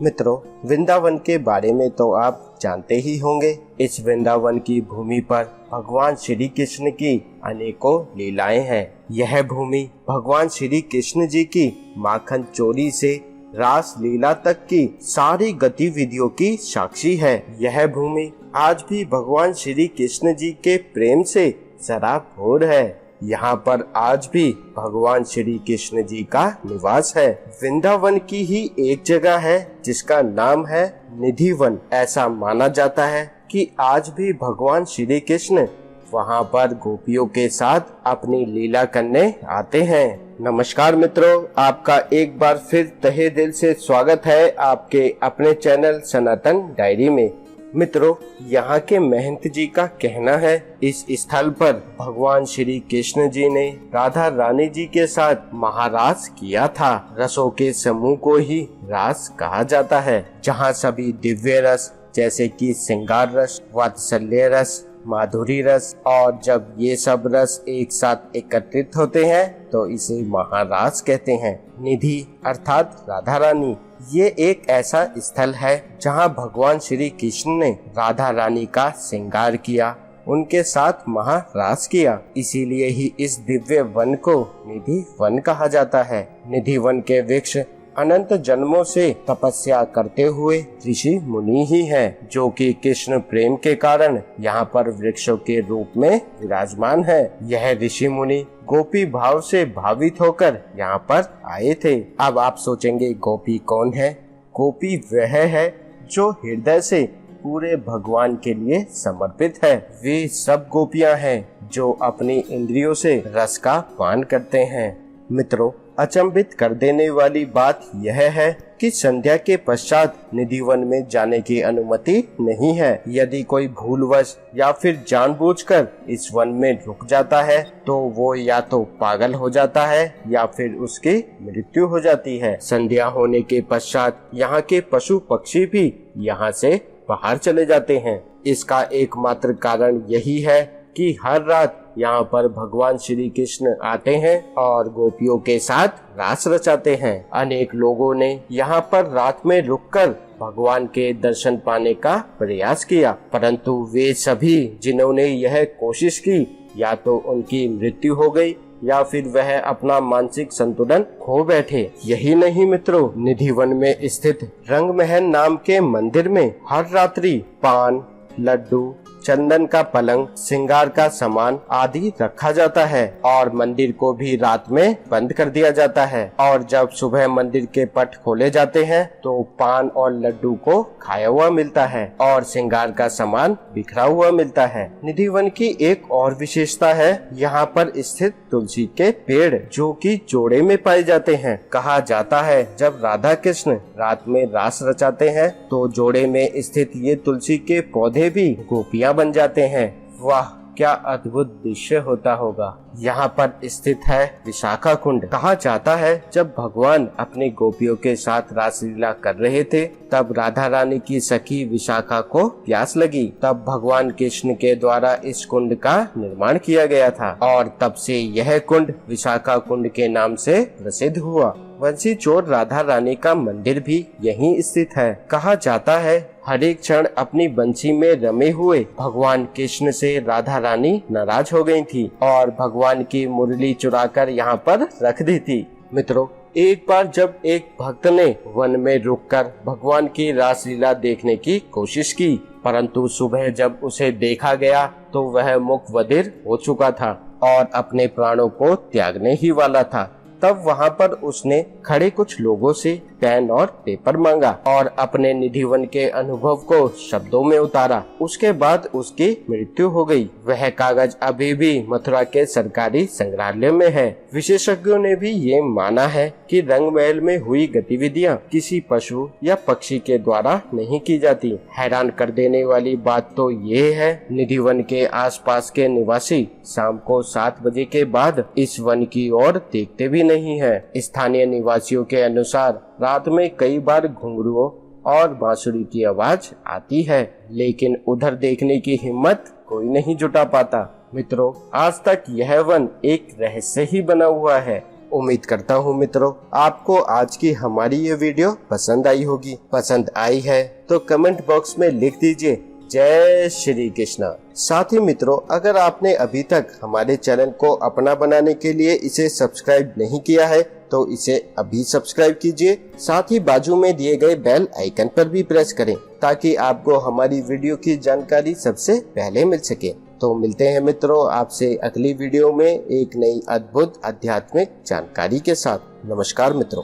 मित्रों, वृंदावन के बारे में तो आप जानते ही होंगे। इस वृंदावन की भूमि पर भगवान श्री कृष्ण की अनेकों लीलाएं हैं। यह भूमि भगवान श्री कृष्ण जी की माखन चोरी से रास लीला तक की सारी गतिविधियों की साक्षी है। यह भूमि आज भी भगवान श्री कृष्ण जी के प्रेम से सराबोर है। यहाँ पर आज भी भगवान श्री कृष्ण जी का निवास है। वृंदावन की ही एक जगह है जिसका नाम है निधिवन। ऐसा माना जाता है कि आज भी भगवान श्री कृष्ण वहाँ पर गोपियों के साथ अपनी लीला करने आते हैं। नमस्कार मित्रों, आपका एक बार फिर तहे दिल से स्वागत है आपके अपने चैनल सनातन डायरी में। मित्रों, यहाँ के महंत जी का कहना है इस स्थल पर भगवान श्री कृष्ण जी ने राधा रानी जी के साथ महारास किया था। रसों के समूह को ही रास कहा जाता है, जहाँ सभी दिव्य रस जैसे कि श्रृंगार रस, वात्सल्य रस, माधुरी रस और जब ये सब रस एक साथ एकत्रित होते हैं तो इसे महारास कहते हैं। निधि अर्थात राधा रानी, ये एक ऐसा स्थल है जहाँ भगवान श्री कृष्ण ने राधा रानी का श्रृंगार किया, उनके साथ महारास किया। इसीलिए ही इस दिव्य वन को निधि वन कहा जाता है। निधि वन के वृक्ष अनंत जन्मों से तपस्या करते हुए ऋषि मुनि ही हैं, जो कि कृष्ण प्रेम के कारण यहाँ पर वृक्षों के रूप में विराजमान है। यह ऋषि मुनि गोपी भाव से भावित होकर यहाँ पर आए थे। अब आप सोचेंगे गोपी कौन है? गोपी वह है जो हृदय से पूरे भगवान के लिए समर्पित है। वे सब गोपियाँ हैं जो अपनी इंद्रियों से रस का पान करते हैं। मित्रों, अचंभित कर देने वाली बात यह है कि संध्या के पश्चात निधिवन में जाने की अनुमति नहीं है। यदि कोई भूलवश या फिर जानबूझकर इस वन में रुक जाता है तो वो या तो पागल हो जाता है या फिर उसकी मृत्यु हो जाती है। संध्या होने के पश्चात यहाँ के पशु पक्षी भी यहाँ से बाहर चले जाते हैं। इसका एकमात्र कारण यही है कि हर रात यहाँ पर भगवान श्री कृष्ण आते हैं और गोपियों के साथ रास रचाते हैं। अनेक लोगों ने यहाँ पर रात में रुककर भगवान के दर्शन पाने का प्रयास किया, परंतु वे सभी जिन्होंने यह कोशिश की या तो उनकी मृत्यु हो गई या फिर वह अपना मानसिक संतुलन खो बैठे। यही नहीं मित्रों, निधिवन में स्थित रंगमहल नाम के मंदिर में हर रात्रि पान, लड्डू, चंदन का पलंग, श्रृंगार का सामान आदि रखा जाता है और मंदिर को भी रात में बंद कर दिया जाता है। और जब सुबह मंदिर के पट खोले जाते हैं तो पान और लड्डू को खाया हुआ मिलता है और श्रृंगार का सामान बिखरा हुआ मिलता है। निधिवन की एक और विशेषता है यहाँ पर स्थित तुलसी के पेड़, जो कि जोड़े में पाए जाते हैं। कहा जाता है जब राधा कृष्ण रात में रास रचाते हैं तो जोड़े में स्थित ये तुलसी के पौधे भी गोपियां बन जाते हैं। वाह, क्या अद्भुत दृश्य होता होगा। यहाँ पर स्थित है विशाखा कुंड। कहा जाता है जब भगवान अपनी गोपियों के साथ रासलीला कर रहे थे तब राधा रानी की सखी विशाखा को प्यास लगी। तब भगवान कृष्ण के द्वारा इस कुंड का निर्माण किया गया था और तब से यह कुंड विशाखा कुंड के नाम से प्रसिद्ध हुआ। वंशी चोर राधा रानी का मंदिर भी यहीं स्थित है। कहा जाता है हर एक क्षण अपनी बंसी में रमे हुए भगवान कृष्ण से राधा रानी नाराज हो गई थी और भगवान की मुरली चुराकर यहाँ पर रख दी थी। मित्रों, एक बार जब एक भक्त ने वन में रुककर भगवान की रासलीला देखने की कोशिश की, परंतु सुबह जब उसे देखा गया तो वह मुख बधिर हो चुका था और अपने प्राणों को त्यागने ही वाला था। तब वहाँ पर उसने खड़े कुछ लोगों से पेन और पेपर मांगा और अपने निधिवन के अनुभव को शब्दों में उतारा। उसके बाद उसकी मृत्यु हो गई। वह कागज अभी भी मथुरा के सरकारी संग्रहालय में है। विशेषज्ञों ने भी ये माना है कि रंगमहल में हुई गतिविधियां किसी पशु या पक्षी के द्वारा नहीं की जाती। हैरान कर देने वाली बात तो ये है, निधिवन के आसपास के निवासी शाम को 7 बजे के बाद इस वन की ओर देखते भी नहीं है। स्थानीय निवासियों के अनुसार रात में कई बार घुंघरुओं और बांसुरी की आवाज आती है, लेकिन उधर देखने की हिम्मत कोई नहीं जुटा पाता। मित्रों, आज तक यह वन एक रहस्य ही बना हुआ है। उम्मीद करता हूँ मित्रों आपको आज की हमारी ये वीडियो पसंद आई होगी। पसंद आई है तो कमेंट बॉक्स में लिख दीजिए जय श्री कृष्णा। साथ ही मित्रों अगर आपने अभी तक हमारे चैनल को अपना बनाने के लिए इसे सब्सक्राइब नहीं किया है तो इसे अभी सब्सक्राइब कीजिए। साथ ही बाजू में दिए गए बेल आइकन पर भी प्रेस करें ताकि आपको हमारी वीडियो की जानकारी सबसे पहले मिल सके। तो मिलते हैं मित्रों आपसे अगली वीडियो में एक नई अद्भुत आध्यात्मिक जानकारी के साथ। नमस्कार मित्रों।